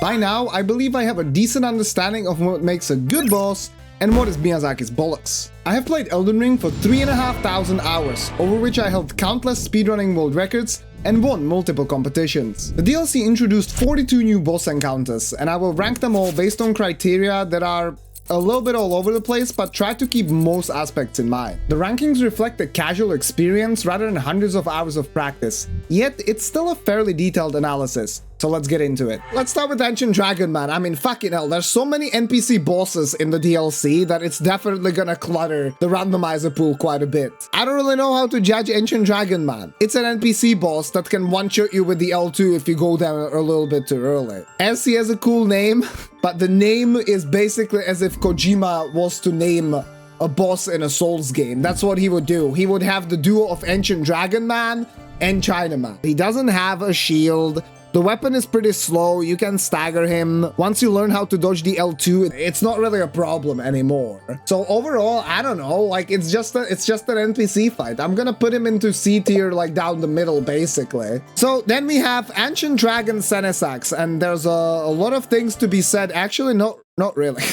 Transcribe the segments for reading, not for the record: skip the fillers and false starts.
By now, I believe I have a decent understanding of what makes a good boss and what is Miyazaki's bollocks. I have played Elden Ring for 3,500 hours, over which I held countless speedrunning world records and won multiple competitions. The DLC introduced 42 new boss encounters, and I will rank them all based on criteria that are a little bit all over the place, but try to keep most aspects in mind. The rankings reflect a casual experience rather than hundreds of hours of practice, yet it's still a fairly detailed analysis. So let's get into it. Let's start with Ancient Dragon, man. I mean, fucking hell, there's so many NPC bosses in the DLC that it's definitely gonna clutter the randomizer pool quite a bit. I don't really know how to judge Ancient Dragon, man. It's an NPC boss that can one-shot you with the L2 if you go down a little bit too early. As he has a cool name, but the name is basically as if Kojima was to name a boss in a Souls game. That's what he would do. He would have the duo of Ancient Dragon Man and Chinaman. He doesn't have a shield. The weapon is pretty slow, you can stagger him. Once you learn how to dodge the L2, it's not really a problem anymore. So overall, I don't know, like it's just an NPC fight. I'm gonna put him into C tier, like down the middle, basically. So then we have Ancient Dragon Senessax, and there's a lot of things to be said. Actually, not really.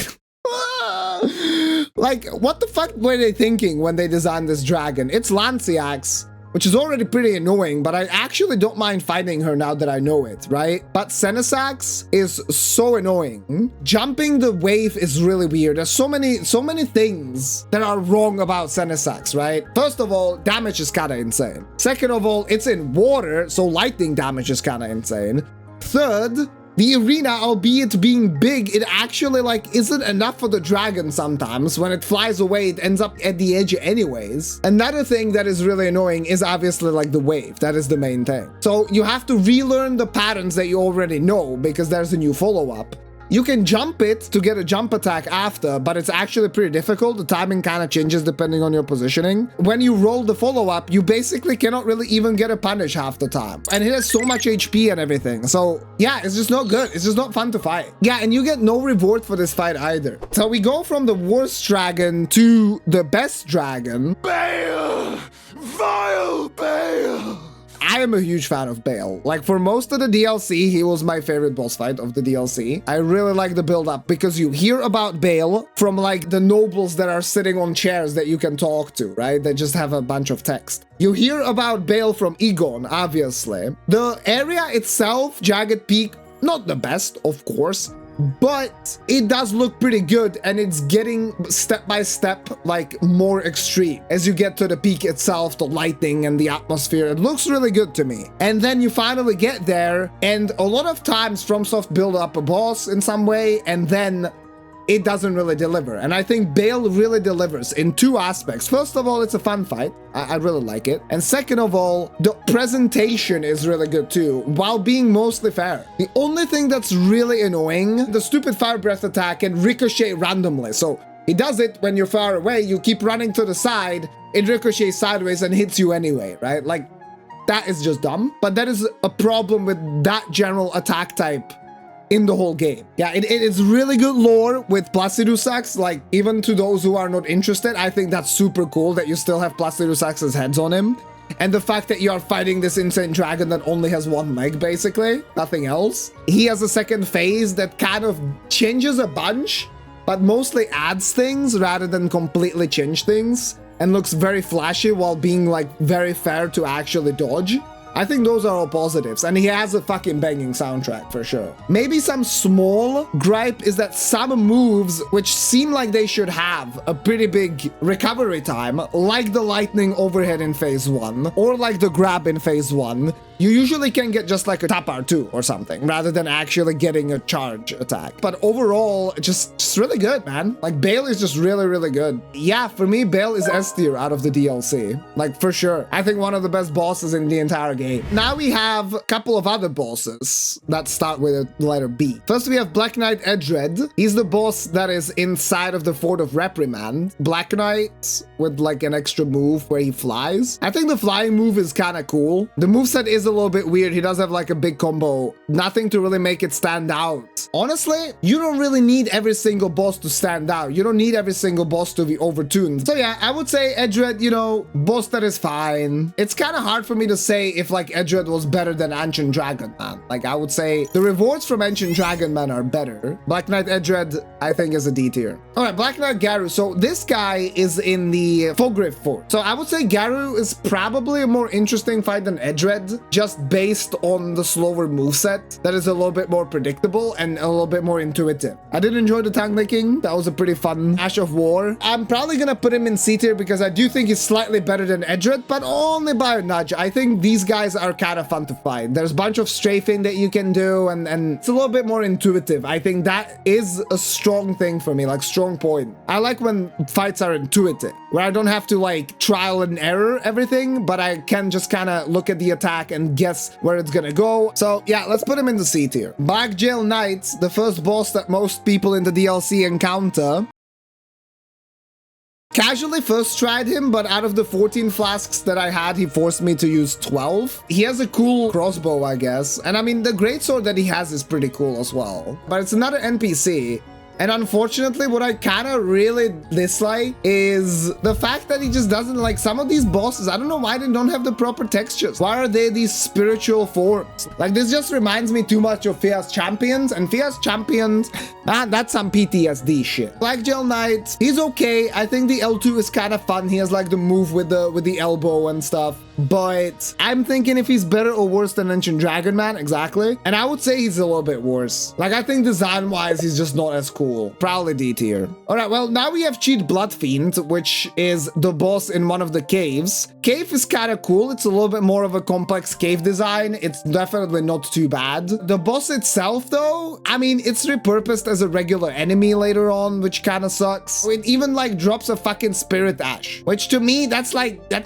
Like, what the fuck were they thinking when they designed this dragon? It's Lanciax, which is already pretty annoying, but I actually don't mind fighting her now that I know it, right? But Senessax is so annoying. Jumping the wave is really weird. There's so many things that are wrong about Senessax, right? First of all, damage is kinda insane. Second of all, it's in water, so lightning damage is kinda insane. Third, the arena, albeit being big, it actually like isn't enough for the dragon sometimes. When it flies away, it ends up at the edge anyways. Another thing that is really annoying is obviously like the wave. That is the main thing. So you have to relearn the patterns that you already know because there's a new follow-up. You can jump it to get a jump attack after, but it's actually pretty difficult. The timing kind of changes depending on your positioning. When you roll the follow-up, you basically cannot really even get a punish half the time. And it has so much HP and everything. So yeah, it's just not good. It's just not fun to fight. Yeah, and you get no reward for this fight either. So we go from the worst dragon to the best dragon. Bayle! Vile Bayle! I am a huge fan of Bayle. Like, for most of the DLC, he was my favorite boss fight of the DLC. I really like the build-up because you hear about Bayle from, like, the nobles that are sitting on chairs that you can talk to, right? They just have a bunch of text. You hear about Bayle from Egon, obviously. The area itself, Jagged Peak, not the best, of course, but it does look pretty good, and it's getting step by step like more extreme as you get to the peak itself. The lighting and the atmosphere, it looks really good to me. And then you finally get there, and a lot of times FromSoft build up a boss in some way and then it doesn't really deliver. And I think Bayle really delivers in two aspects. First of all, it's a fun fight. I really like it. And second of all, the presentation is really good too, while being mostly fair. The only thing that's really annoying, the stupid fire breath attack can ricochet randomly. So he does it when you're far away, you keep running to the side, it ricochets sideways and hits you anyway, right? Like, that is just dumb. But that is a problem with that general attack type in the whole game. Yeah, it is really good lore with Placidusax. Like, even to those who are not interested, I think that's super cool that you still have Placidusax's heads on him. And the fact that you are fighting this insane dragon that only has one leg, basically, nothing else. He has a second phase that kind of changes a bunch, but mostly adds things rather than completely change things, and looks very flashy while being like very fair to actually dodge. I think those are all positives, and he has a fucking banging soundtrack for sure. Maybe some small gripe is that some moves which seem like they should have a pretty big recovery time, like the lightning overhead in phase 1 or like the grab in phase 1, you usually can get just like a tap R2 or something rather than actually getting a charge attack. But overall, just really good, man. Like, Bayle is just really, really good. Yeah, for me, Bayle is S tier out of the DLC, like for sure. I think one of the best bosses in the entire game. Now we have a couple of other bosses that start with a letter B. First, we have Black Knight Edredd. He's the boss that is inside of the Fort of Reprimand. Black Knight with like an extra move where he flies. I think the flying move is kind of cool. The moveset is is a little bit weird. He does have like a big combo. Nothing to really make it stand out. Honestly, you don't really need every single boss to stand out. You don't need every single boss to be overtuned. So yeah, I would say Edredd, you know, boss that is fine. It's kind of hard for me to say if like Edredd was better than Ancient Dragon Man. Like I would say the rewards from Ancient Dragon Man are better. Black Knight Edredd, I think, is a D tier. All right, Black Knight Garrew. So this guy is in the Fogriff fort. So I would say Garrew is probably a more interesting fight than Edredd, just based on the slower moveset that is a little bit more predictable and a little bit more intuitive. I did enjoy the tongue licking. That was a pretty fun Ash of War. I'm probably gonna put him in C tier because I do think he's slightly better than Edredd, but only by a nudge. I think these guys are kind of fun to fight. There's a bunch of strafing that you can do, and it's a little bit more intuitive. I think that is a strong thing for me, like strong point. I like when fights are intuitive, where I don't have to like trial and error everything, but I can just kind of look at the attack and guess where it's gonna go. So yeah, let's put him in the C tier. Blackgaol Knight, the first boss that most people in the DLC encounter. Casually first tried him, but out of the 14 flasks that I had, he forced me to use 12. He has a cool crossbow, I guess. And I mean, the greatsword that he has is pretty cool as well. But it's another NPC. And unfortunately, what I kind of really dislike is the fact that he just doesn't, like, some of these bosses, I don't know why they don't have the proper textures. Why are they these spiritual forms? Like, this just reminds me too much of Fierce Champions, and Fierce Champions, that's some PTSD shit. Blackgaol Knight, he's okay. I think the L2 is kind of fun. He has like the move with the elbow and stuff. But I'm thinking if he's better or worse than Ancient Dragon Man, exactly. And I would say he's a little bit worse. Like, I think design-wise, he's just not as cool. Probably D tier. All right, well, now we have Cheat Bloodfiend, which is the boss in one of the caves. Cave is kind of cool. It's a little bit more of a complex cave design. It's definitely not too bad. The boss itself, though, I mean, it's repurposed as a regular enemy later on, which kind of sucks. It even, like, drops a fucking Spirit Ash, which to me, that's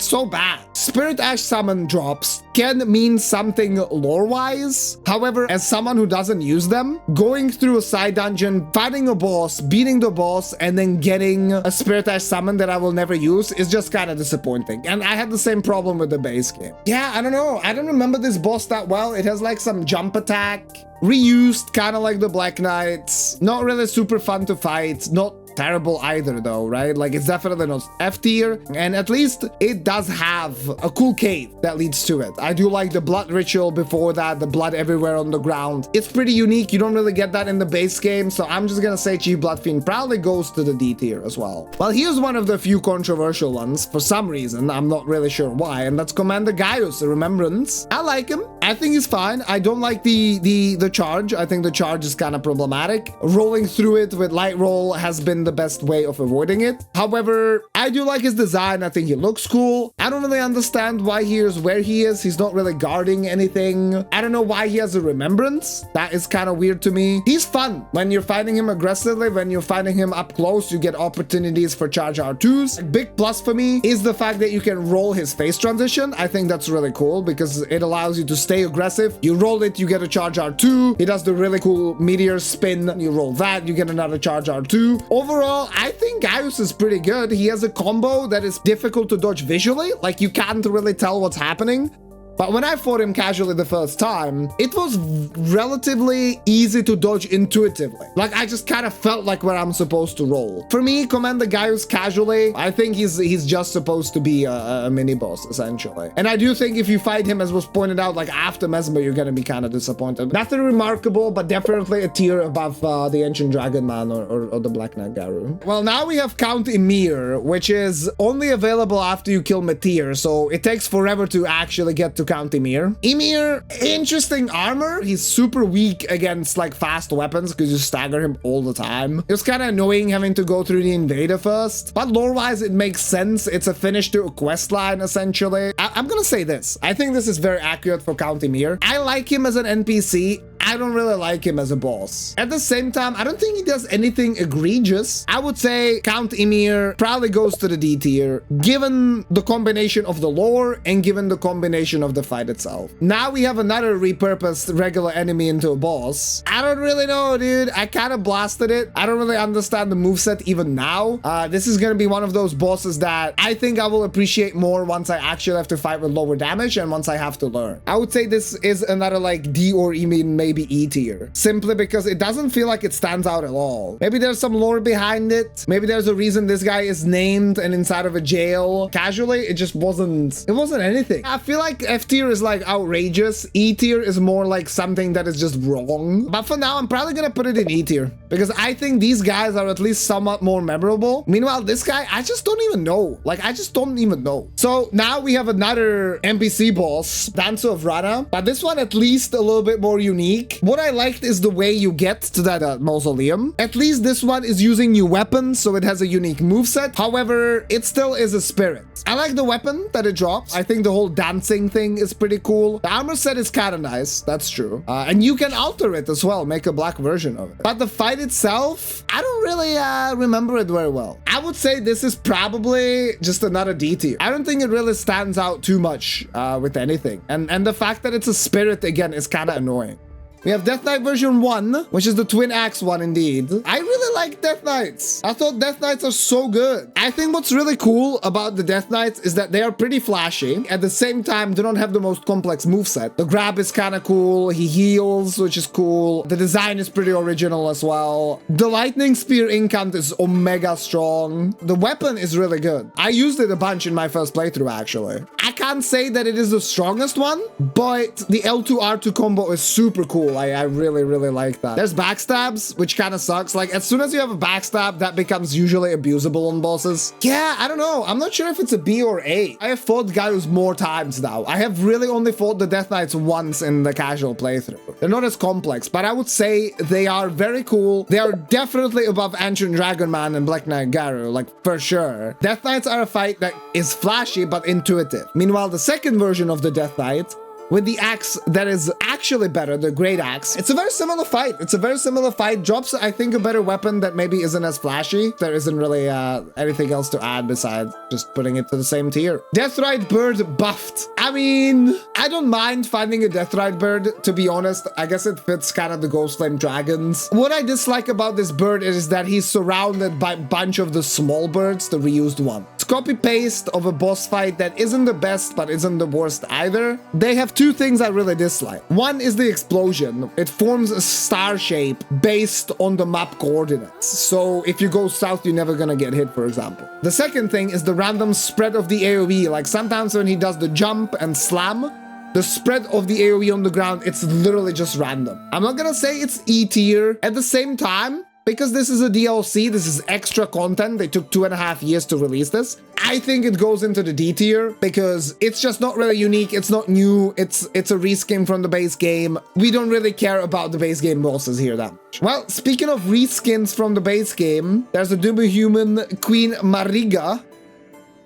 so bad. Spirit Ash summon drops can mean something lore-wise. However, as someone who doesn't use them, going through a side dungeon, fighting a boss, beating the boss, and then getting a Spirit Ash summon that I will never use is just kind of disappointing. And I had the same problem with the base game. Yeah, I don't know. I don't remember this boss that well. It has like some jump attack, reused, kind of like the Black Knights. Not really super fun to fight. Not terrible either though, right? Like, it's definitely not F tier, and at least it does have a cool cave that leads to it. I do like the blood ritual before that, the blood everywhere on the ground. It's pretty unique. You don't really get that in the base game, so I'm just gonna say Chief Bloodfiend probably goes to the D tier as well. Well, here's one of the few controversial ones for some reason. I'm not really sure why, and that's Commander Gaius, the Remembrance. I like him. I think he's fine. I don't like the charge. I think the charge is kind of problematic. Rolling through it with light roll has been the best way of avoiding it. However, I do like his design. I think he looks cool. I don't really understand why he is where he is. He's not really guarding anything. I don't know why he has a Remembrance. That is kind of weird to me. He's fun. When you're fighting him aggressively, when you're fighting him up close, you get opportunities for charge R2s. A big plus for me is the fact that you can roll his face transition. I think that's really cool because it allows you to stay aggressive. You roll it, you get a charge R2. He does the really cool meteor spin. You roll that, you get another charge R2. Overall, I think Gaius is pretty good. He has a combo that is difficult to dodge visually. Like, you can't really tell what's happening. But when I fought him casually the first time, it was relatively easy to dodge intuitively. Like, I just kind of felt like where I'm supposed to roll. For me, Commander Gaius casually, I think he's just supposed to be a mini-boss, essentially. And I do think if you fight him, as was pointed out, like after Messmer, you're gonna be kind of disappointed. Nothing remarkable, but definitely a tier above the Ancient Dragon Man or the Black Knight Garrew. Well, now we have Count Yimir, which is only available after you kill Metyr, so it takes forever to actually get to Count Yimir. Yimir, interesting armor. He's super weak against like fast weapons because you stagger him all the time. It's kind of annoying having to go through the invader first, but lore-wise it makes sense. It's a finish to a quest line essentially. I'm gonna say this. I think this is very accurate for Count Yimir. I like him as an NPC. I don't really like him as a boss. At the same time, I don't think he does anything egregious. I would say Count Ymir probably goes to the D tier, given the combination of the lore and given the combination of the fight itself. Now we have another repurposed regular enemy into a boss. I don't really know, dude. I kind of blasted it. I don't really understand the moveset even now. This is going to be one of those bosses that I think I will appreciate more once I actually have to fight with lower damage and once I have to learn. I would say this is another like D or even maybe E tier, simply because it doesn't feel like it stands out at all. Maybe there's some lore behind it. Maybe there's a reason this guy is named and inside of a jail. Casually, it just wasn't anything. I feel like F tier is like outrageous. E tier is more like something that is just wrong. But for now, I'm probably gonna put it in E tier because I think these guys are at least somewhat more memorable. Meanwhile, this guy, I just don't even know. Like, I just don't even know. So now we have another NPC boss, Dancer of Ranah, but this one at least a little bit more unique. What I liked is the way you get to that mausoleum. At least this one is using new weapons, so it has a unique moveset. However, it still is a spirit. I like the weapon that it drops. I think the whole dancing thing is pretty cool. The armor set is kind of nice. That's true. And you can alter it as well, make a black version of it. But the fight itself, I don't really remember it very well. I would say this is probably just another D tier. I don't think it really stands out too much with anything. And the fact that it's a spirit again is kind of annoying. We have Death Knight version 1, which is the twin axe one indeed. I really like Death Knights. I thought Death Knights are so good. I think what's really cool about the Death Knights is that they are pretty flashy. At the same time, they don't have the most complex moveset. The grab is kind of cool. He heals, which is cool. The design is pretty original as well. The Lightning Spear incant is omega strong. The weapon is really good. I used it a bunch in my first playthrough, actually. I can't say that it is the strongest one, but the L2R2 combo is super cool. I really, really like that. There's backstabs, which kind of sucks. Like, as soon as you have a backstab, that becomes usually abusable on bosses. Yeah, I don't know. I'm not sure if it's a B or A. I have fought Gaius more times now. I have really only fought the Death Knights once in the casual playthrough. They're not as complex, but I would say they are very cool. They are definitely above Ancient Dragon Man and Black Knight Garrew, like, for sure. Death Knights are a fight that is flashy, but intuitive. Meanwhile, the second version of the Death Knight, with the axe that is actually better, the Greataxe. It's a very similar fight. It's a very similar fight. Drops, I think, a better weapon that maybe isn't as flashy. There isn't really anything else to add besides just putting it to the same tier. Deathrite Bird buffed. I mean, I don't mind finding a Deathrite Bird, to be honest. I guess it fits kind of the Ghostflame Dragons. What I dislike about this bird is that he's surrounded by a bunch of the small birds, the reused one. It's copy-paste of a boss fight that isn't the best, but isn't the worst either. They have two things I really dislike. One is the explosion. It forms a star shape based on the map coordinates. So if you go south, you're never gonna get hit, for example. The second thing is the random spread of the AoE. Like sometimes when he does the jump and slam, the spread of the AoE on the ground, it's literally just random. I'm not gonna say it's E tier. At the same time, because this is a DLC, this is extra content. They took 2.5 years to release this. I think it goes into the D tier because it's just not really unique. It's not new. It's a reskin from the base game. We don't really care about the base game bosses here that much. Well, speaking of reskins from the base game, there's a demi-human Queen Marigga.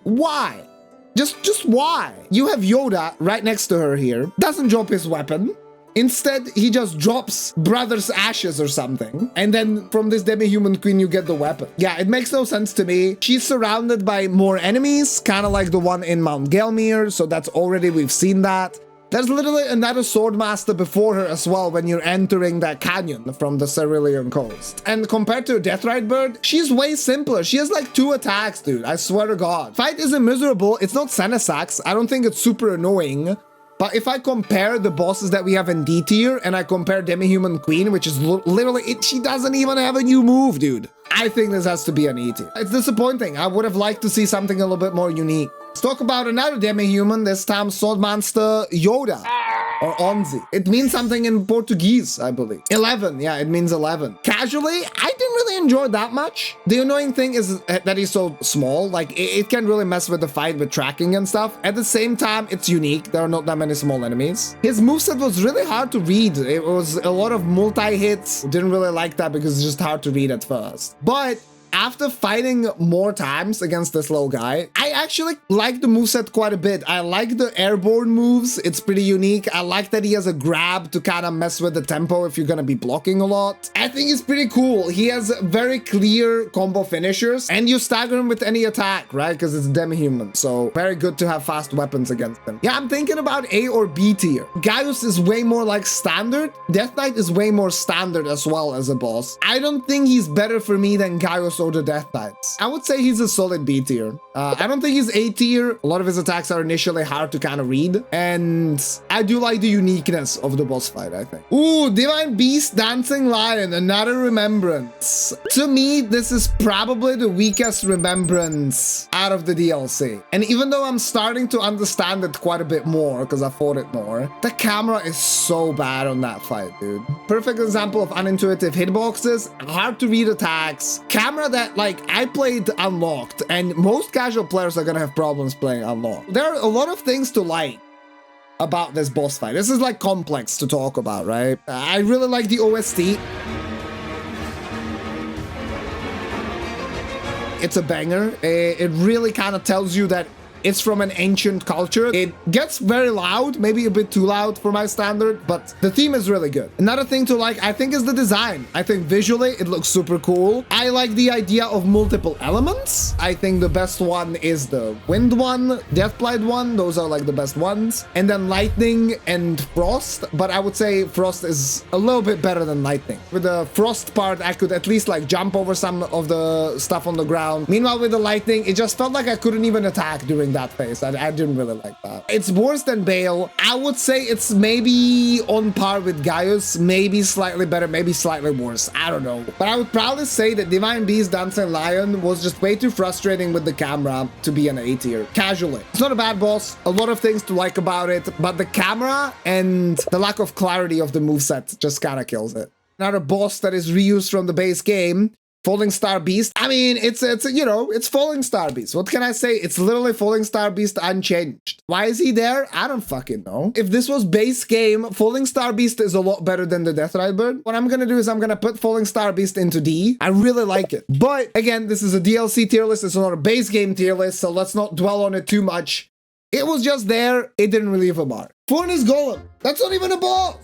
Why? Just why? You have Yoda right next to her here. Doesn't drop his weapon. Instead, he just drops Brother's Ashes or something. And then from this demi-human queen, you get the weapon. Yeah, it makes no sense to me. She's surrounded by more enemies, kind of like the one in Mount Gelmir. So that's already, we've seen that. There's literally another Swordmaster before her as well when you're entering that canyon from the Cerulean coast. And compared to a Deathrite Bird, she's way simpler. She has like 2 attacks, dude. I swear to God. Fight isn't miserable. It's not Senessax. I don't think it's super annoying. But if I compare the bosses that we have in D tier and I compare Demi-Human Queen, which is literally, she doesn't even have a new move, dude. I think this has to be an E tier. It's disappointing. I would have liked to see something a little bit more unique. Let's talk about another demi-human, this time Swordmaster Yoda, or Onze. It means something in Portuguese, I believe. 11, yeah, it means 11. Casually, I didn't really enjoy that much. The annoying thing is that he's so small, like it can really mess with the fight with tracking and stuff. At the same time, it's unique. There are not that many small enemies. His moveset was really hard to read. It was a lot of multi-hits. Didn't really like that because it's just hard to read at first. But after fighting more times against this little guy, I actually like the moveset quite a bit. I like the airborne moves. It's pretty unique. I like that he has a grab to kind of mess with the tempo if you're going to be blocking a lot. I think it's pretty cool. He has very clear combo finishers, and you stagger him with any attack, right? Because it's demi-human. So very good to have fast weapons against him. Yeah, I'm thinking about A or B tier. Gaius is way more like standard. Death Knight is way more standard as well as a boss. I don't think he's better for me than Gaius or the Death Knights. I would say he's a solid B tier. I don't think he's A tier. A lot of his attacks are initially hard to kind of read, and I do like the uniqueness of the boss fight, I think. Ooh, Divine Beast, Dancing Lion, another remembrance. To me, this is probably the weakest remembrance out of the DLC. And even though I'm starting to understand it quite a bit more because I fought it more, the camera is so bad on that fight, dude. Perfect example of unintuitive hitboxes, hard to read attacks, camera that, like, I played unlocked, and most casual players are gonna have problems playing unlocked. There are a lot of things to like about this boss fight. This is like complex to talk about, right? I really like the OST. It's a banger. It really kind of tells you that it's from an ancient culture. It gets very loud, maybe a bit too loud for my standard, but the theme is really good. Another thing to like, I think, is the design. I think visually it looks super cool. I like the idea of multiple elements. I think the best one is the wind one, Deathblight one. Those are like the best ones. And then lightning and frost. But I would say frost is a little bit better than lightning. With the frost part, I could at least like jump over some of the stuff on the ground. Meanwhile, with the lightning, it just felt like I couldn't even attack during that phase. I didn't really like that. It's worse than Bayle. I would say it's maybe on par with Gaius, maybe slightly better, maybe slightly worse. I don't know. But I would probably say that Divine Beast Dancing Lion was just way too frustrating with the camera to be an A tier. Casually. It's not a bad boss. A lot of things to like about it, but the camera and the lack of clarity of the moveset just kind of kills it. Another boss that is reused from the base game, Fallingstar Beast. I mean, it's you know, it's Fallingstar Beast. What can I say? It's literally Fallingstar Beast unchanged. Why is he there? I don't fucking know. If this was base game, Fallingstar Beast is a lot better than the Death Ride Bird. What I'm gonna do is I'm gonna put Fallingstar Beast into D. I really like it. But again, this is a DLC tier list. It's not a base game tier list, so let's not dwell on it too much. It was just there. It didn't really leave a mark. Furnace Golem. That's not even a boss.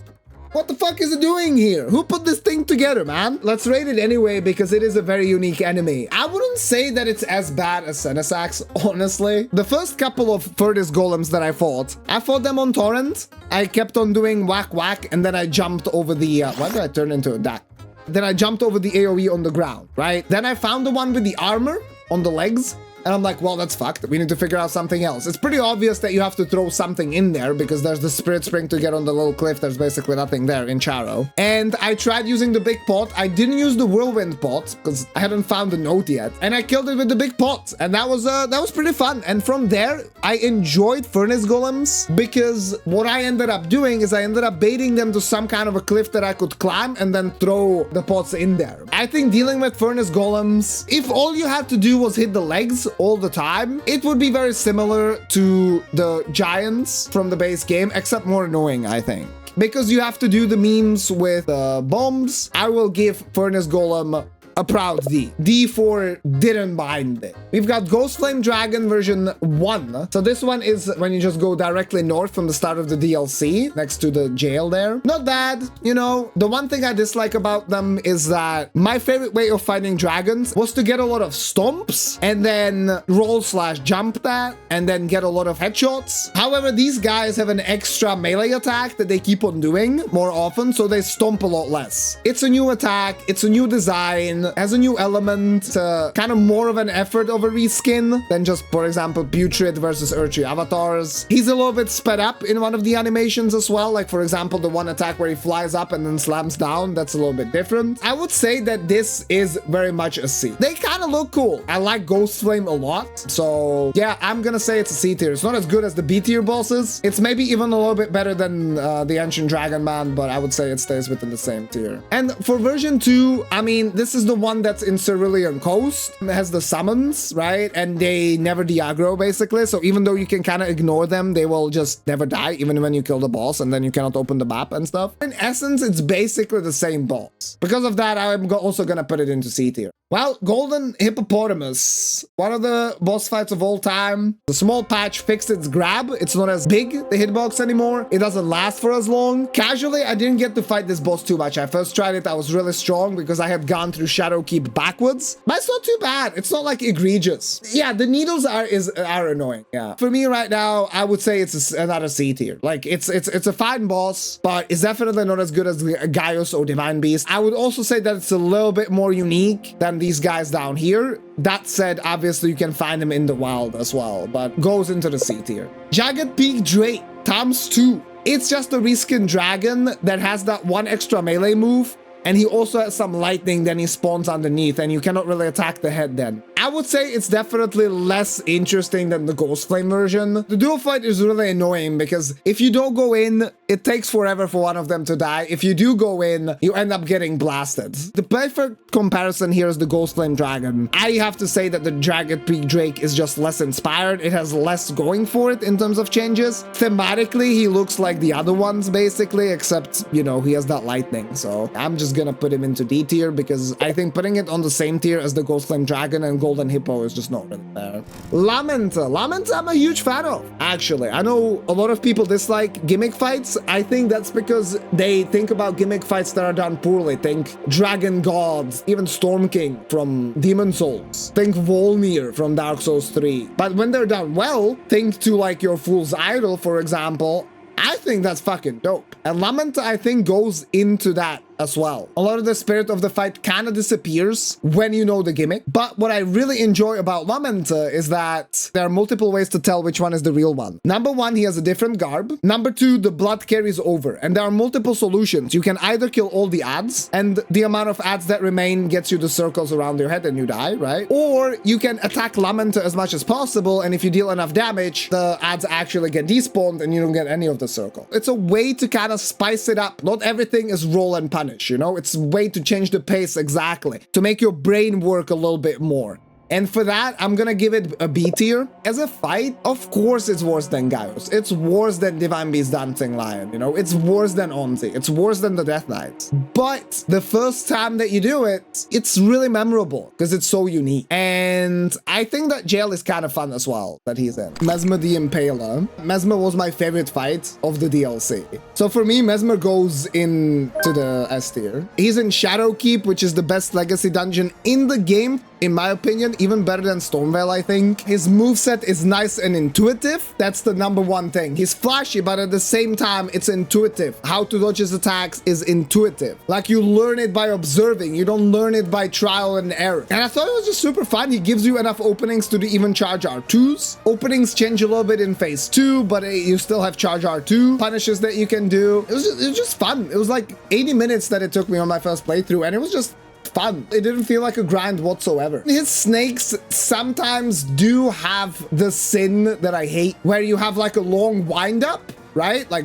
What the fuck is it doing here? Who put this thing together, man? Let's rate it anyway because it is a very unique enemy. I wouldn't say that it's as bad as Senessax, honestly. The first couple of Furnace Golems that I fought them on Torrent. I kept on doing whack whack, and then I jumped over the... why did I turn into a duck? Then I jumped over the AoE on the ground, right? Then I found the one with the armor on the legs. And I'm like, well, that's fucked. We need to figure out something else. It's pretty obvious that you have to throw something in there because there's the Spirit Spring to get on the little cliff. There's basically nothing there in Charo. And I tried using the big pot. I didn't use the Whirlwind pot because I hadn't found the note yet. And I killed it with the big pot. And that was pretty fun. And from there, I enjoyed Furnace Golems because what I ended up doing is I ended up baiting them to some kind of a cliff that I could climb and then throw the pots in there. I think dealing with Furnace Golems, if all you had to do was hit the legs all the time, it would be very similar to the giants from the base game, except more annoying, I think. Because you have to do the memes with bombs. I will give Furnace Golem a proud D. D for didn't mind it. We've got Ghostflame Dragon version 1. So this one is when you just go directly north from the start of the DLC, next to the jail there. Not bad, you know. The one thing I dislike about them is that my favorite way of fighting dragons was to get a lot of stomps and then roll/jump that and then get a lot of headshots. However, these guys have an extra melee attack that they keep on doing more often, so they stomp a lot less. It's a new attack, it's a new design, has a new element, kind of more of an effort of a reskin than just, for example, Putrescent versus Ghostflame Avatars. He's a little bit sped up in one of the animations as well, like for example the one attack where he flies up and then slams down. That's a little bit different. I would say that this is very much a C. They kind of look cool. I like Ghostflame a lot, so yeah, I'm gonna say it's a C tier. It's not as good as the B tier bosses. It's maybe even a little bit better than the Ancient Dragon Man, but I would say it stays within the same tier. And for version 2, I mean, this is the one that's in Cerulean Coast. It has the summons, right? And they never de-aggro, basically. So even though you can kind of ignore them, they will just never die, even when you kill the boss, and then you cannot open the map and stuff. In essence, it's basically the same boss. Because of that, I'm also gonna put it into C tier. Well, Golden Hippopotamus, one of the boss fights of all time. The small patch fixed its grab. It's not as big, the hitbox anymore. It doesn't last for as long. Casually, I didn't get to fight this boss too much. I first tried it, I was really strong because I had gone through Shadowkeep backwards. But it's not too bad. It's not like egregious. Yeah, the needles are annoying. Yeah. For me right now, I would say it's another C tier. Like it's a fine boss, but it's definitely not as good as Gaius or Divine Beast. I would also say that it's a little bit more unique than these guys down here. That said, obviously you can find them in the wild as well, but goes into the C tier. Jagged Peak Drake times 2. It's just a reskinned dragon that has that one extra melee move, and he also has some lightning, then he spawns underneath, and you cannot really attack the head then. I would say it's definitely less interesting than the Ghostflame version. The dual fight is really annoying because if you don't go in, it takes forever for one of them to die. If you do go in, you end up getting blasted. The perfect comparison here is the Ghostflame Dragon. I have to say that the Jagged Peak Drake is just less inspired. It has less going for it in terms of changes. Thematically, he looks like the other ones basically, except, you know, he has that lightning. So I'm just gonna put him into D tier because I think putting it on the same tier as the Ghostflame Dragon and Golden Hippo is just not really there. Lamenter I'm a huge fan of, actually. I know a lot of people dislike gimmick fights. I think that's because they think about gimmick fights that are done poorly. Think Dragon Gods, even Storm King from Demon Souls. Think Volnir from Dark Souls 3. But when they're done well, think to like your Fool's Idol, for example. I think that's fucking dope. And Lamenter, I think, goes into that as well. A lot of the spirit of the fight kind of disappears when you know the gimmick. But what I really enjoy about Lamenter is that there are multiple ways to tell which one is the real one. Number one, he has a different garb. Number two, the blood carries over. And there are multiple solutions. You can either kill all the adds, and the amount of adds that remain gets you the circles around your head and you die, right? Or you can attack Lamenter as much as possible, and if you deal enough damage, the adds actually get despawned and you don't get any of the circle. It's a way to kind of spice it up. Not everything is roll and punish. You know, it's a way to change the pace exactly, to make your brain work a little bit more. And for that, I'm gonna give it a B tier. As a fight, of course it's worse than Gaius. It's worse than Divine Beast Dancing Lion, you know? It's worse than Onze. It's worse than the Death Knights. But the first time that you do it, it's really memorable because it's so unique. And I think that jail is kind of fun as well that he's in. Messmer the Impaler. Messmer was my favorite fight of the DLC. So for me, Messmer goes into the S tier. He's in Shadowkeep, which is the best legacy dungeon in the game, in my opinion, even better than Stormveil, I think. His moveset is nice and intuitive. That's the number one thing. He's flashy, but at the same time, it's intuitive. How to dodge his attacks is intuitive. Like, you learn it by observing. You don't learn it by trial and error. And I thought it was just super fun. He gives you enough openings to even charge R2s. Openings change a little bit in phase 2, but you still have charge R2 punishes that you can do. It was just fun. It was like 80 minutes that it took me on my first playthrough, and it was just fun. It didn't feel like a grind whatsoever. His snakes sometimes do have the sin that I hate, where you have like a long wind up, right? Like,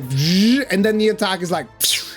and then the attack is like,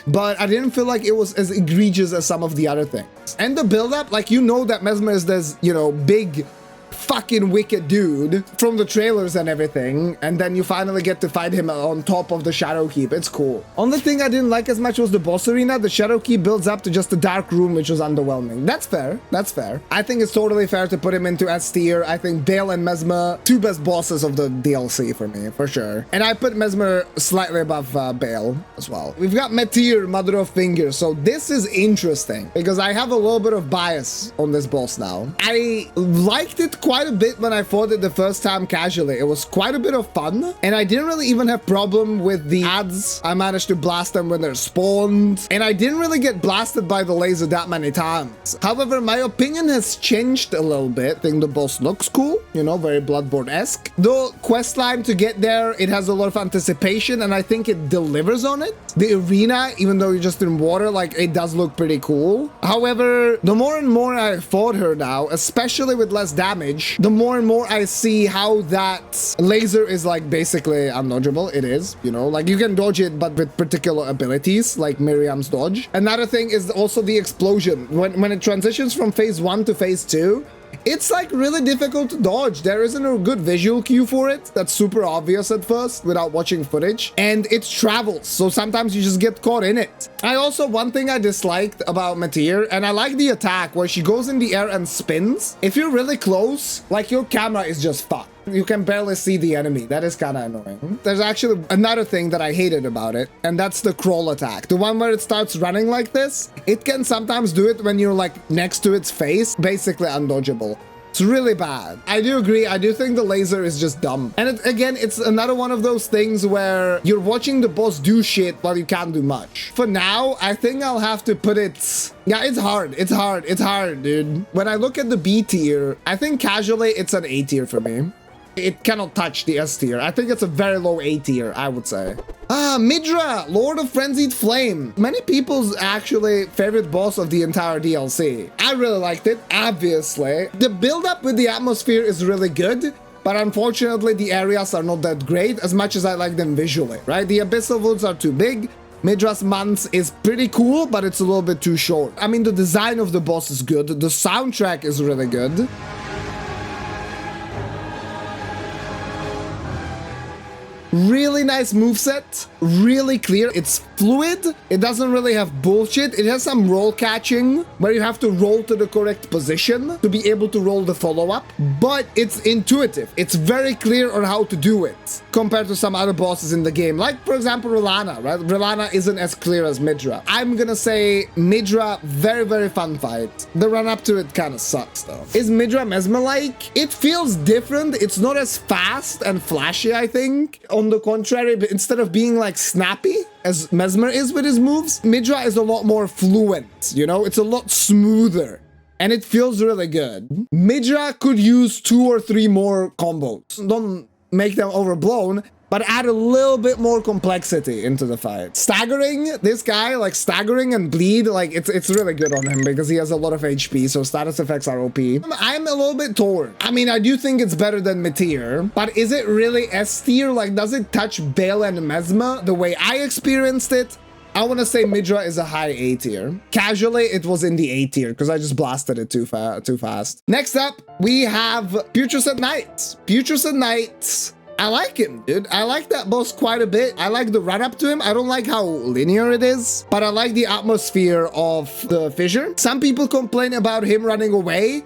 but I didn't feel like it was as egregious as some of the other things. And the build up, like, you know that Messmer is this, you know, big fucking wicked dude from the trailers and everything, and then you finally get to fight him on top of the Shadowkeep. It's cool. Only thing I didn't like as much was the boss arena. The Shadowkeep builds up to just a dark room, which was underwhelming. That's fair. That's fair. I think it's totally fair to put him into S tier. I think Bayle and Messmer, two best bosses of the DLC for me, for sure. And I put Messmer slightly above Bayle as well. We've got Metyr, Mother of Fingers. So this is interesting because I have a little bit of bias on this boss now. I liked it quite a bit when I fought it the first time casually. It was quite a bit of fun, and I didn't really even have problem with the adds. I managed to blast them when they're spawned, and I didn't really get blasted by the laser that many times. However, my opinion has changed a little bit. I think the boss looks cool, you know, very Bloodborne-esque. The quest line to get there, it has a lot of anticipation, and I think it delivers on it. The arena, even though you're just in water, like, it does look pretty cool. However, the more and more I fought her now, especially with less damage, the more and more I see how that laser is like basically undodgeable. It is, you know, like you can dodge it, but with particular abilities like Miriam's dodge. Another thing is also the explosion. When it transitions from phase 1 to phase 2, It's like really difficult to dodge. There isn't a good visual cue for it. That's super obvious at first without watching footage. And it travels, so sometimes you just get caught in it. One thing I disliked about Metyr, and I like the attack where she goes in the air and spins. If you're really close, like your camera is just fucked. You can barely see the enemy. That is kind of annoying. There's actually another thing that I hated about it, and that's the crawl attack. The one where it starts running like this. It can sometimes do it when you're like next to its face, basically undodgeable. It's really bad. I do agree. I do think the laser is just dumb. And again, it's another one of those things where you're watching the boss do shit while you can't do much. For now, I think I'll have to put it... Yeah, it's hard. It's hard, dude. When I look at the B tier, I think casually it's an A tier for me. It cannot touch the S tier. I think it's a very low A tier, I would say. Midra, Lord of Frenzied Flame. Many people's actually favorite boss of the entire DLC. I really liked it, obviously. The build-up with the atmosphere is really good, but unfortunately the areas are not that great as much as I like them visually, right? The Abyssal Woods are too big. Midra's Months is pretty cool, but it's a little bit too short. I mean, the design of the boss is good. The soundtrack is really good. Really nice moveset, really clear. It's fluid. It doesn't really have bullshit. It has some roll catching where you have to roll to the correct position to be able to roll the follow-up, but it's intuitive. It's very clear on how to do it compared to some other bosses in the game. Like, for example, Rellana, right? Rellana isn't as clear as Midra. I'm gonna say Midra, very, very fun fight. The run-up to it kind of sucks, though. Is Midra Messmer-like? It feels different. It's not as fast and flashy, I think. On the contrary, but instead of being like snappy as Messmer is with his moves, Midra is a lot more fluent, you know? It's a lot smoother and it feels really good. Midra could use 2 or 3 more combos. Don't make them overblown, but add a little bit more complexity into the fight. Staggering, this guy, like staggering and bleed, like it's really good on him because he has a lot of HP, so status effects are OP. I'm a little bit torn. I mean, I do think it's better than Metyr, but is it really S tier? Like, does it touch Bayle and Messmer the way I experienced it? I want to say Midra is a high A tier. Casually, it was in the A tier because I just blasted it too fast. Next up, we have Putrescent Knight. Putrescent Knight, I like him, dude. I like that boss quite a bit. I like the run-up to him. I don't like how linear it is, but I like the atmosphere of the fissure. Some people complain about him running away.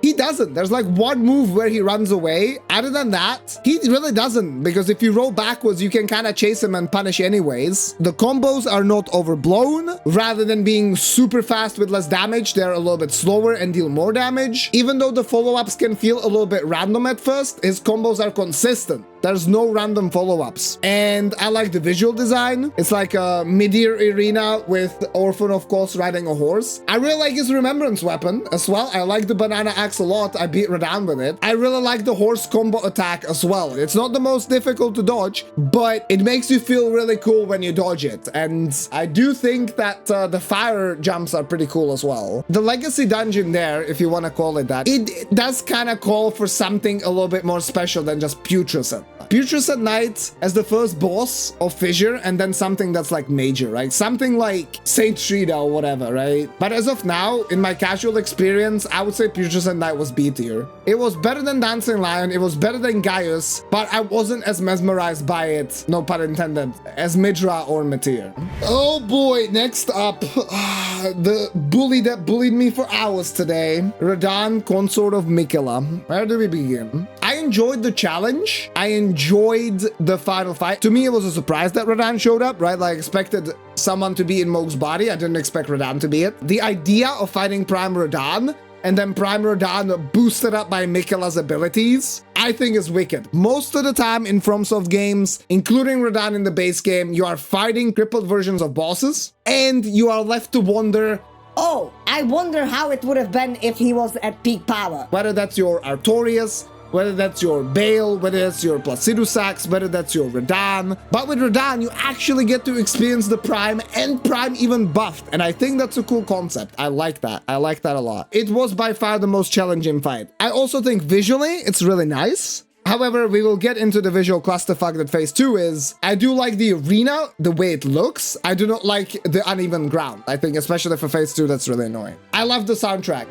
He doesn't. There's like one move where he runs away. Other than that, he really doesn't, because if you roll backwards, you can kind of chase him and punish anyways. The combos are not overblown. Rather than being super fast with less damage, they're a little bit slower and deal more damage. Even though the follow-ups can feel a little bit random at first, his combos are consistent. There's no random follow-ups. And I like the visual design. It's like a mid-tier arena with Orphan, of course, riding a horse. I really like his remembrance weapon as well. I like the banana axe a lot. I beat Radahn with it. I really like the horse combo attack as well. It's not the most difficult to dodge, but it makes you feel really cool when you dodge it. And I do think that the fire jumps are pretty cool as well. The legacy dungeon there, if you want to call it that, it does kind of call for something a little bit more special than just Putrescent. Putrescent Knight as the first boss of Fissure, and then something that's like major, right? Something like Saint Shrida or whatever, right? But as of now, in my casual experience, I would say Putrescent Knight was B tier. It was better than Dancing Lion, it was better than Gaius, but I wasn't as mesmerized by it, no pun intended, as Midra or Metyr. Oh boy, next up, the bully that bullied me for hours today, Radahn, Consort of Mikela. Where do we begin? I enjoyed the challenge. I enjoyed the final fight. To me, it was a surprise that Radahn showed up, right? Like, I expected someone to be in Mohg's body. I didn't expect Radahn to be it. The idea of fighting Prime Radahn and then Prime Radahn boosted up by Mikela's abilities, I think is wicked. Most of the time in FromSoft games, including Radahn in the base game, you are fighting crippled versions of bosses, and you are left to wonder, oh, I wonder how it would have been if he was at peak power. Whether that's your Artorias, whether that's your Bayle, whether that's your Placidusax, whether that's your Radahn. But with Radahn, you actually get to experience the Prime, and Prime even buffed. And I think that's a cool concept. I like that. I like that a lot. It was by far the most challenging fight. I also think visually, it's really nice. However, we will get into the visual clusterfuck that phase 2 is. I do like the arena, the way it looks. I do not like the uneven ground. I think especially for phase 2, that's really annoying. I love the soundtrack.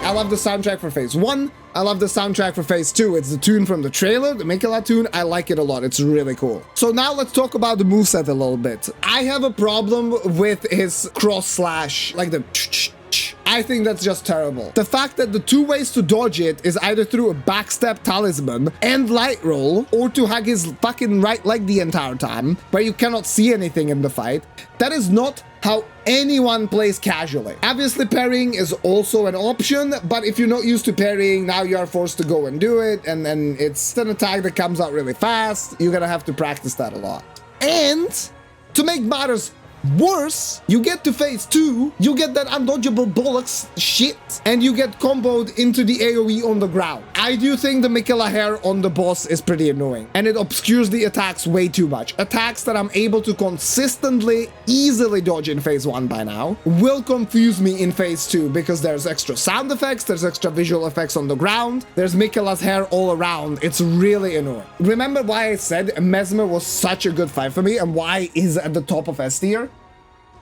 I love the soundtrack for phase 1. I love the soundtrack for phase 2. It's the tune from the trailer, the Mikela tune. I like it a lot. It's really cool. So now let's talk about the moveset a little bit. I have a problem with his cross slash, like the I think that's just terrible. The fact that the two ways to dodge it is either through a backstep talisman and light roll, or to hug his fucking right leg the entire time, where you cannot see anything in the fight. That is not how anyone plays casually. Obviously, parrying is also an option, but if you're not used to parrying, now you are forced to go and do it, and then it's an attack that comes out really fast. You're gonna have to practice that a lot. And to make matters worse, you get to phase 2, you get that undodgeable bollocks shit, and you get comboed into the AoE on the ground. I do think the Mikela hair on the boss is pretty annoying, and it obscures the attacks way too much. Attacks that I'm able to consistently, easily dodge in phase 1 by now will confuse me in phase 2 because there's extra sound effects, there's extra visual effects on the ground, there's Mikela's hair all around. It's really annoying. Remember why I said Messmer was such a good fight for me and why he's at the top of S tier?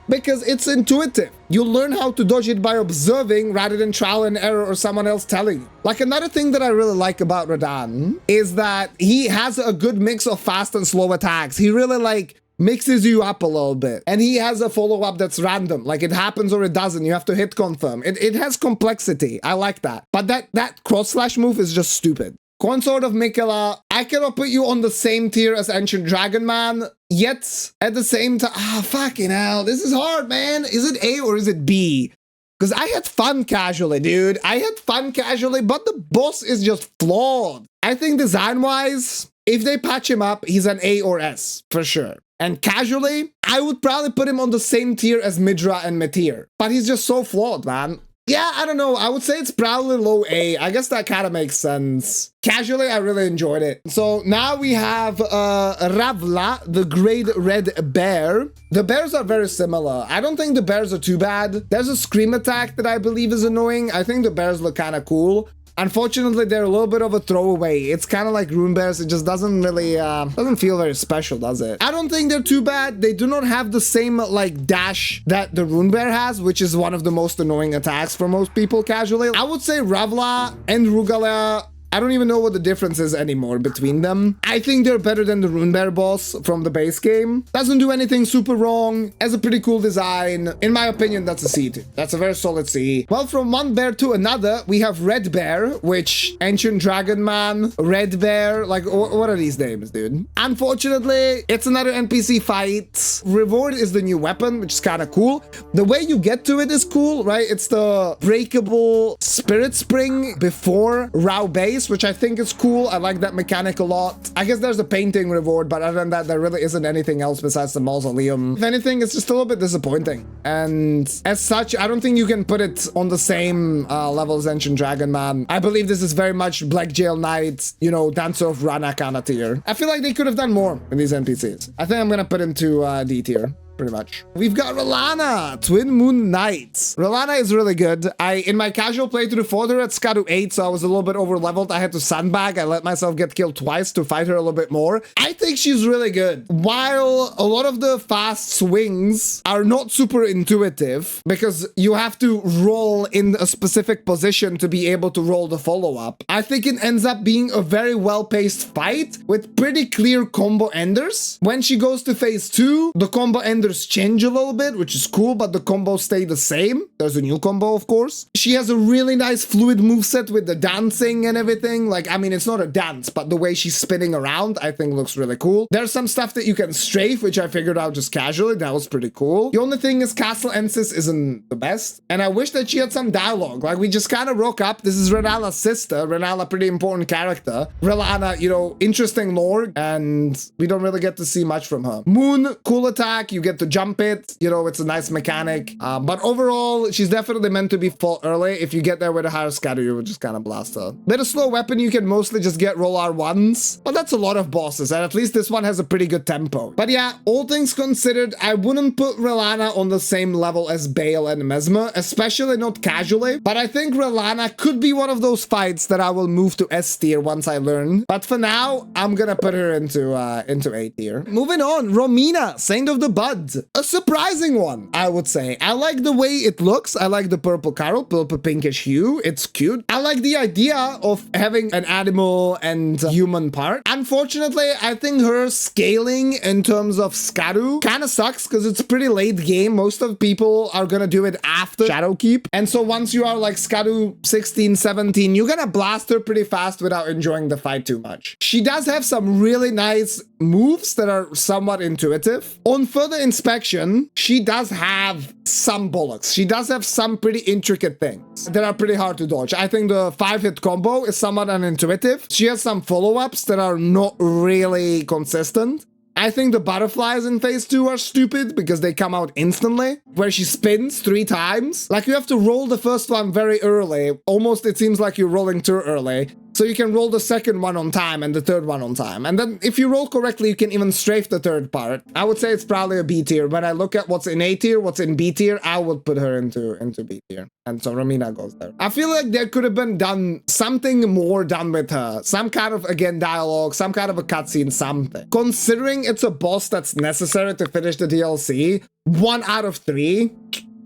Because it's intuitive. You learn how to dodge it by observing rather than trial and error or someone else telling you. Like, another thing that I really like about Radahn is that he has a good mix of fast and slow attacks. He really like mixes you up a little bit. And he has a follow-up that's random. Like, it happens or it doesn't. You have to hit confirm. It has complexity. I like that. But that cross-slash move is just stupid. Consort of Mikela, I cannot put you on the same tier as Ancient Dragon Man, yet at the same time, fucking hell, this is hard, man. Is it A or is it B? Because I had fun casually, dude. I had fun casually, but the boss is just flawed. I think design-wise, if they patch him up, he's an A or S, for sure. And casually, I would probably put him on the same tier as Midra and Metyr. But he's just so flawed, man. Yeah, I don't know. I would say it's probably low A. I guess that kind of makes sense. Casually, I really enjoyed it. So now we have Ralva, the Great Red Bear. The bears are very similar. I don't think the bears are too bad. There's a scream attack that I believe is annoying. I think the bears look kind of cool. Unfortunately, they're a little bit of a throwaway. It's kind of like rune bears. It just doesn't really, doesn't feel very special, does it? I don't think they're too bad. They do not have the same, like, dash that the rune bear has, which is one of the most annoying attacks for most people casually. I would say Ralva and Rugalea, I don't even know what the difference is anymore between them. I think they're better than the Rune Bear boss from the base game. Doesn't do anything super wrong. Has a pretty cool design. In my opinion, that's a C tier. That's a very solid C. Well, from one bear to another, we have Red Bear, which Ancient Dragon Man, Red Bear, like what are these names, dude? Unfortunately, it's another NPC fight. Reward is the new weapon, which is kind of cool. The way you get to it is cool, right? It's the breakable spirit spring before Rao base, which I think is cool. I like that mechanic a lot. I guess there's a painting reward, but other than that, there really isn't anything else besides the mausoleum. If anything, it's just a little bit disappointing. And as such, I don't think you can put it on the same level as Ancient Dragon Man. I believe this is very much Blackgaol Knight, you know, Dancer of Ranah kind of tier. I feel like they could have done more with these NPCs. I think I'm gonna put him to D tier. Pretty much. We've got Rellana, Twin Moon Knight. Rellana is really good. In my casual playthrough fought her at Scadu 8, so I was a little bit over leveled. I had to sandbag. I let myself get killed twice to fight her a little bit more. I think she's really good. While a lot of the fast swings are not super intuitive because you have to roll in a specific position to be able to roll the follow-up, I think it ends up being a very well-paced fight with pretty clear combo enders. When she goes to phase 2, the combo enders change a little bit, which is cool, but the combos stay the same. There's a new combo, of course. She has a really nice fluid moveset with the dancing and everything. Like, I mean, it's not a dance, but the way she's spinning around, I think looks really cool. There's some stuff that you can strafe, which I figured out just casually. That was pretty cool. The only thing is Castle Ensis isn't the best, and I wish that she had some dialogue. Like, we just kind of rock up. This is Renala's sister. Renala, pretty important character. Rellana, you know, interesting lore, and we don't really get to see much from her. Moon, cool attack. You get to jump it, you know, it's a nice mechanic, but overall she's definitely meant to be fought early. If you get there with a higher scatter, you would just kind of blast her. With a slow weapon, you can mostly just get roll R1s, but that's a lot of bosses, and at least this one has a pretty good tempo. But yeah, all things considered, I wouldn't put Rellana on the same level as Bayle and Messmer, especially not casually, but I think Rellana could be one of those fights that I will move to S tier once I learn. But for now, I'm gonna put her into A tier. Moving on, Romina, Saint of the Bud. but a surprising one, I would say. I like the way it looks. I like the purple coral, purple pinkish hue. It's cute. I like the idea of having an animal and human part. Unfortunately, I think her scaling in terms of Scadu kind of sucks because it's pretty late game. Most of people are gonna do it after Shadowkeep. And so once you are like Scadu 16, 17, you're gonna blast her pretty fast without enjoying the fight too much. She does have some really nice moves that are somewhat intuitive. On further inspection, she does have some bollocks. She does have some pretty intricate things that are pretty hard to dodge. I think the 5-hit combo is somewhat unintuitive. She has some follow-ups that are not really consistent. I think the butterflies in phase 2 are stupid because they come out instantly, where she spins 3 times. Like, you have to roll the first one very early. Almost it seems like you're rolling too early. So you can roll the second one on time and the third one on time. And then if you roll correctly, you can even strafe the third part. I would say it's probably a B tier. When I look at what's in A tier, what's in B tier, I would put her into B tier. And so Romina goes there. I feel like there could have been done something more done with her. Some kind of, again, dialogue, some kind of a cutscene, something. Considering it's a boss that's necessary to finish the DLC, 1 out of 3...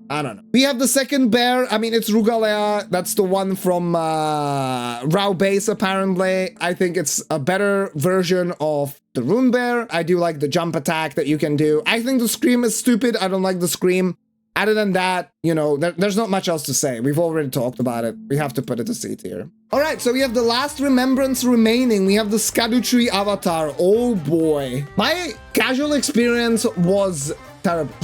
I don't know. We have the second bear. I mean, it's Rugalea. That's the one from Rao base, apparently. I think it's a better version of the rune bear. I do like the jump attack that you can do. I think the scream is stupid. I don't like the scream. Other than that, you know, there's not much else to say. We've already talked about it. We have to put it to C tier. All right, so we have the last remembrance remaining. We have the Scadutree Avatar. Oh boy. My casual experience was terrible.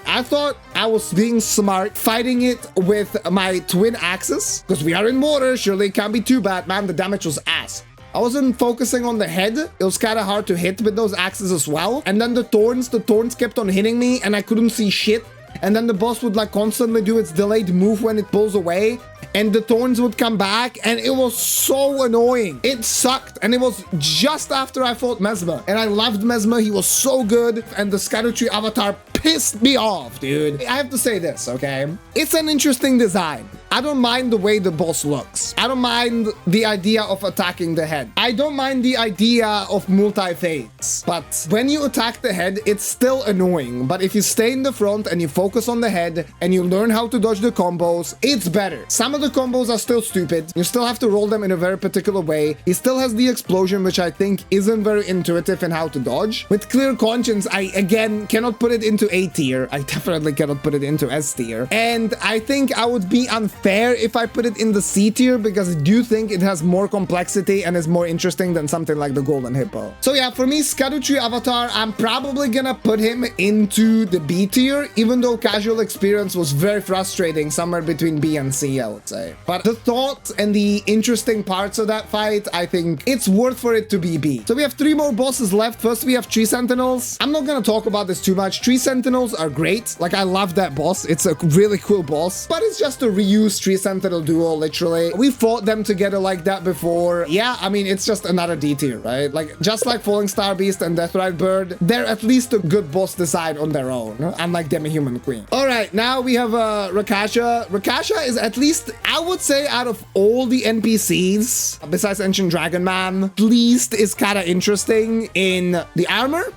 I thought I was being smart, fighting it with my twin axes, because we are in water, surely it can't be too bad. Man, the damage was ass. I wasn't focusing on the head. It was kind of hard to hit with those axes as well. And then the thorns kept on hitting me and I couldn't see shit. And then the boss would like constantly do its delayed move when it pulls away. And the thorns would come back and it was so annoying. It sucked. And it was just after I fought Messmer. And I loved Messmer. He was so good. And the Scadutree Avatar pissed me off, dude. I have to say this, okay? It's an interesting design. I don't mind the way the boss looks. I don't mind the idea of attacking the head. I don't mind the idea of multi-phase. But when you attack the head, it's still annoying. But if you stay in the front and you focus on the head and you learn how to dodge the combos, it's better. Some of the combos are still stupid. You still have to roll them in a very particular way. He still has the explosion, which I think isn't very intuitive in how to dodge. With clear conscience, I, again, cannot put it into A tier. I definitely cannot put it into S tier. And I think I would be unfair if I put it in the C tier, because I do think it has more complexity and is more interesting than something like the Golden Hippo. So yeah, for me, Scadutree Avatar, I'm probably gonna put him into the B tier, even though casual experience was very frustrating, somewhere between B and C, I would say. But the thought and the interesting parts of that fight, I think it's worth for it to be B. So we have 3 more bosses left. First, we have Tree Sentinels. I'm not gonna talk about this too much. Tree Sentinels are great. Like, I love that boss. It's a really cool boss, but it's just a reused Tree Sentinel duo, literally. We fought them together like that before. Yeah, I mean, it's just another D tier, right? Like, just like Fallingstar Beast and Deathrite Bird, they're at least a good boss design on their own, unlike Demi-Human Queen. All right, now we have Rakasha. Rakasha is, at least, I would say, out of all the NPCs, besides Ancient Dragon Man, at least is kind of interesting in the armor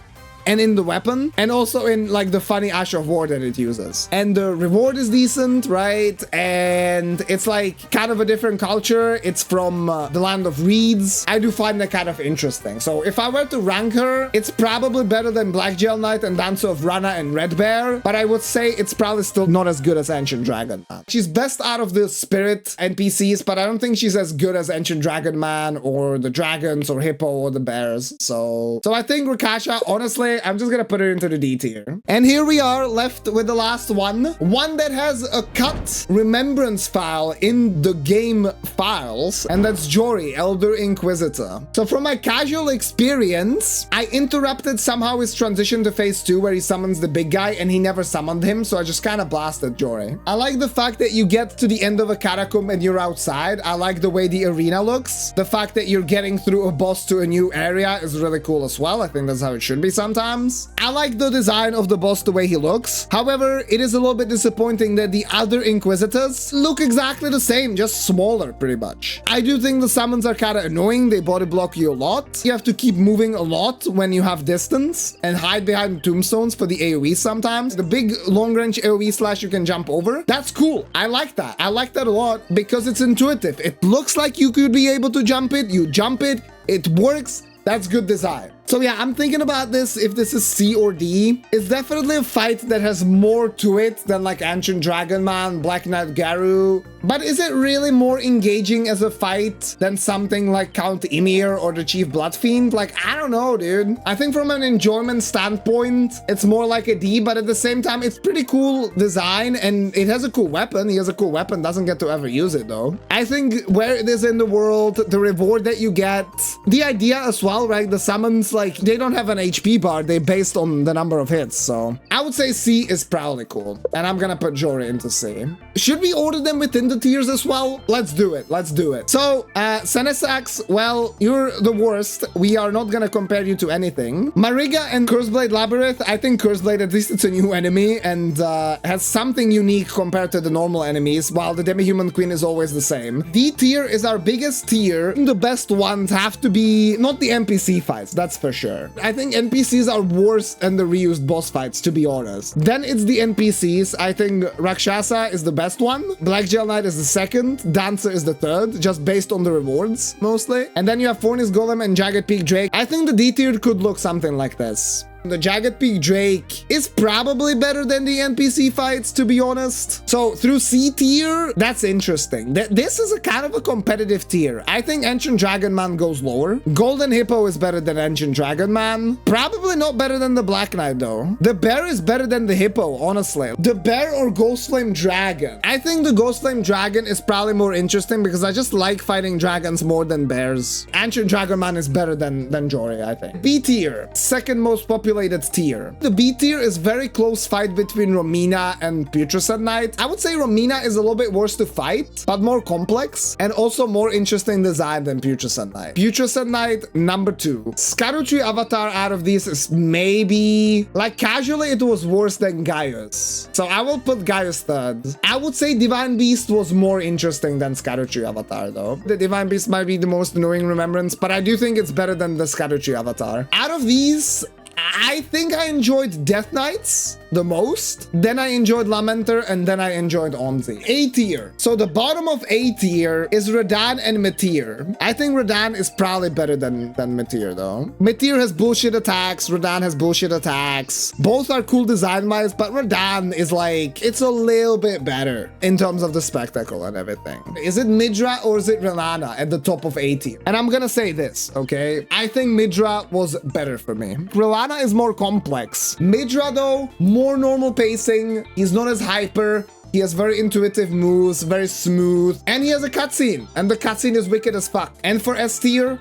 and in the weapon, and also in like the funny Ash of War that it uses. And the reward is decent, right? And it's like kind of a different culture. It's from the land of reeds. I do find that kind of interesting. So if I were to rank her, it's probably better than Blackgaol Knight and Dancer of Ranah and Red Bear, but I would say it's probably still not as good as Ancient Dragon Man. She's best out of the spirit NPCs, but I don't think she's as good as Ancient Dragon Man or the dragons or Hippo or the bears. So I think Rakasha, honestly, I'm just gonna put it into the D tier. And here we are left with the last one. One that has a cut remembrance file in the game files, and that's Jory, Elder Inquisitor. So from my casual experience, I interrupted somehow his transition to phase 2 where he summons the big guy and he never summoned him, so I just kind of blasted Jory. I like the fact that you get to the end of a catacomb and you're outside. I like the way the arena looks. The fact that you're getting through a boss to a new area is really cool as well. I think that's how it should be sometimes. sometimes. I like the design of the boss, the way he looks. However, it is a little bit disappointing that the other Inquisitors look exactly the same, just smaller pretty much. I do think the summons are kind of annoying. They body block you a lot. You have to keep moving a lot when you have distance and hide behind tombstones for the AoE sometimes. The big long range AoE slash you can jump over. That's cool. I like that. I like that a lot because it's intuitive. It looks like you could be able to jump it. You jump it. It works. That's good design. So yeah, I'm thinking about this, if this is C or D. It's definitely a fight that has more to it than like Ancient Dragon Man, Black Knight Garrew. But is it really more engaging as a fight than something like Count Yimir or the Chief Bloodfiend? Like, I don't know, dude. I think from an enjoyment standpoint, it's more like a D, but at the same time, it's pretty cool design and it has a cool weapon. He has a cool weapon, doesn't get to ever use it though. I think where it is in the world, the reward that you get, the idea as well, right? The summons, like, they don't have an HP bar, they're based on the number of hits, so I would say C is probably cool, and I'm gonna put Jory into C. Should we order them within the tiers as well? Let's do it, let's do it. So, Senessax, well, you're the worst. We are not gonna compare you to anything. Marigga and Curseblade Labirith, I think Curseblade, at least it's a new enemy, and has something unique compared to the normal enemies, while the Demi-Human Queen is always the same. D tier is our biggest tier. The best ones have to be not the NPC fights, that's for sure. I think NPCs are worse than the reused boss fights, to be honest. Then it's the NPCs. I think Rakshasa is the best one. Blackgaol Knight is the second. Dancer is the third, just based on the rewards, mostly. And then you have Forney's Golem and Jagged Peak Drake. I think the D tier could look something like this. The Jagged Peak Drake is probably better than the NPC fights, to be honest. So through C tier, that's interesting. This is a kind of a competitive tier. I think Ancient Dragon Man goes lower. Golden Hippo is better than Ancient Dragon Man. Probably not better than the Black Knight though. The Bear is better than the Hippo, honestly. The Bear or Ghostflame Dragon. I think the Ghostflame Dragon is probably more interesting because I just like fighting dragons more than bears. Ancient Dragon Man is better than Jory, I think. B tier, second most popular tier. The B tier is very close fight between Romina and Putrescent Knight. I would say Romina is a little bit worse to fight, but more complex and also more interesting design than Putrescent Knight. Putrescent Knight, number 2. Scadutree Avatar out of these is maybe, like, casually it was worse than Gaius. So I will put Gaius third. I would say Divine Beast was more interesting than Scadutree Avatar though. The Divine Beast might be the most annoying remembrance, but I do think it's better than the Scadutree Avatar. Out of these, I think I enjoyed Death Knights the most, then I enjoyed Lamenter, and then I enjoyed Onze. A tier. So the bottom of A tier is Radahn and Metyr. I think Radahn is probably better than Metyr though. Metyr has bullshit attacks, Radahn has bullshit attacks. Both are cool design-wise, but Radahn is like, it's a little bit better in terms of the spectacle and everything. Is it Midra or is it Rellana at the top of A tier? And I'm gonna say this, okay? I think Midra was better for me. Rellana is more complex. Midra though, more normal pacing. He's not as hyper. He has very intuitive moves, very smooth, and he has a cutscene, and the cutscene is wicked as fuck. And for S tier,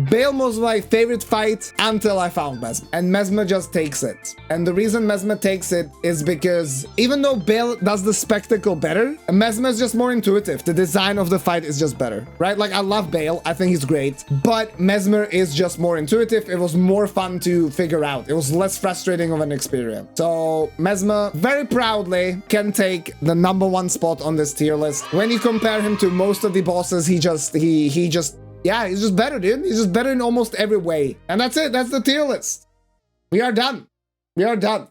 Bayle was my favorite fight until I found Messmer, and Messmer just takes it. And the reason Messmer takes it is because even though Bayle does the spectacle better, Messmer is just more intuitive. The design of the fight is just better, right? Like, I love Bayle, I think he's great, but Messmer is just more intuitive. It was more fun to figure out. It was less frustrating of an experience. So Messmer very proudly can take the #1 spot on this tier list. When you compare him to most of the bosses, yeah, he's just better, dude. He's just better in almost every way. And that's it. That's the tier list. We are done. We are done.